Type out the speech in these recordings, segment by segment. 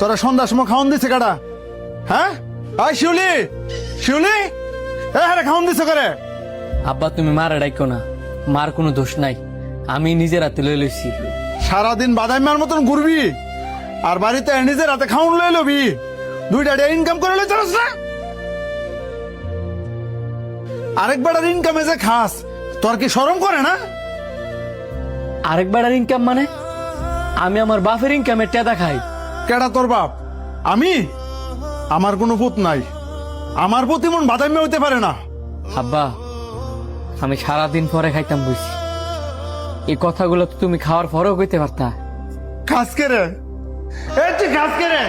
তোরা সন্ধ্যার সময় খাওয়ান দিছে কাটা? হ্যাঁ আয় শিউলি, শিউলি, হ্যাঁ খাওয়ান দিছে করে? আব্বা তুমি মারে ডাইকো না, মার কোনো দোষ নাই, আমি নিজের হাতে লই লইছি। সারাদিন বাদাইমার মতন ঘুরবি আর বাড়িতে নিজের হাতে খাওয়ান লই লবি, দুইটা ইনকাম করে লই চাস না? আরেকবার ইনকামে যে খাস, তোর কি শরম করে না? আরেকবার ইনকাম মানে? আমি আমার বাপের ইনকামের টেদা খাই। কেডা তোর বাপ? আমি? আমার কোনো পুত নাই, আমার প্রতি মন বাদাইমে হইতে পারে না। আব্বা আমি সারাদিন পরে খাইতাম বুঝছি, এই কথাগুলো তো তুমি খাওয়ার পরেও কইতে পারতা। খাস কে রে? তুই খাস কে রে?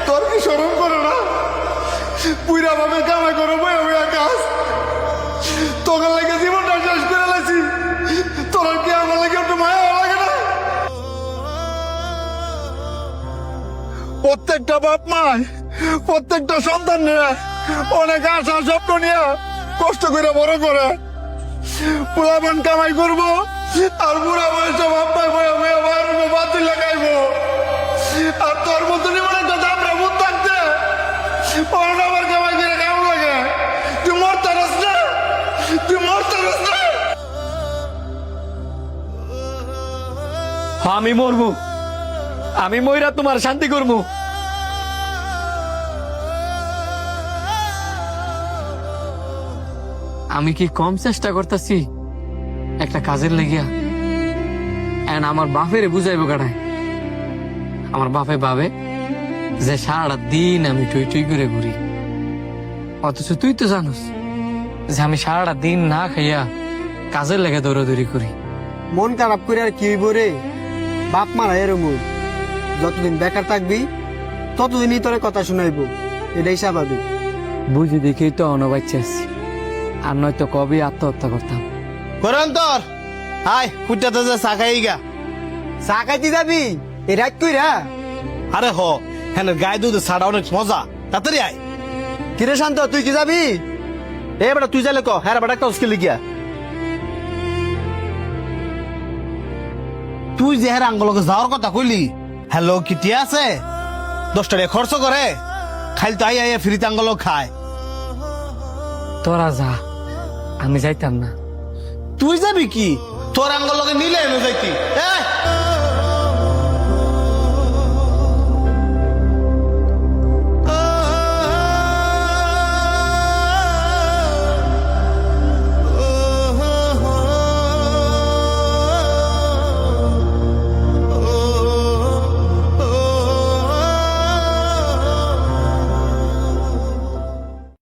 তোর কি শরম করে না? পুরা ভাবে কামাই করো বই আমি খাস, তোকে লাগে জীবনটা শেষ করে লাইছি, তোর কি আমার লাগে একটু মায়া লাগে না? প্রত্যেকটা বাপ মায় প্রত্যেকটা সন্তান নিয়ে অনেক আশা স্বপ্ন নিয়ে কষ্ট করে বড় করে, পোলাপান কামাই করবো আর বুড়া বয়সে বাপ মায় বয়ে বয়ে বাড়বো, বাতিল লাগাইবো। আর তোর মতো জীবনে কথা আমরা বুধ থাকতে পরে আবার কামাই করে কেমন লাগে? তুই মরতে পারস না, তুই মরতে পারস না। আমি মরবো, আমি মইরা তোমার শান্তি করবো। আমি কি কম চেষ্টা করতেছি একটা কাজের লেগিয়া? এন আমার বাপের বুঝাইবো কাটায়? আমার বাপে ভাবে যে সারাটা দিন আমি টুই টুই করে ঘুরি, অথচ তুই তো জানোস যে আমি সারাটা দিন না খাইয়া কাজের লেগে দৌড়াদৌড়ি করি। মন খারাপ করে আর কি হইব রে? বাপ মারা এরম যতদিন বেকার থাকবি ততদিনই তোর কথা শুনাইব, এটাই স্বাভাবিক। বুঝি দেখেই তো অনবাচ্চা আছি, আর নয়তো কবে আত্মহত্যা করতাম। করন্তর হাই কুটাতে যে চা খাই গা। চা খাইতে যাবি এ রাত কইরা? আরে হ, হ্যাঁ গায়ে দুধ ছাড়া অনেক মজা, তাড়াতাড়ি আয়। কিরে শান্ত, তুই কি যাবি? এ বেটা তুই যাইলে ক, হ্যাঁ বেটা একটা উস্কে লিখিয়া। তুই যে হ্যাঁ আঙ্গলকে যাওয়ার কথা কইলি, হ্যালো কিটি আছে 10 টাকা খরচ করে, খাইল তো আই আই ফ্রিতে আঙ্গল খায়। তোরা যা, আমি যাইতাম না। তুই যাবি কি? তোর আঙ্গলকে নিলে এনে যাইতি।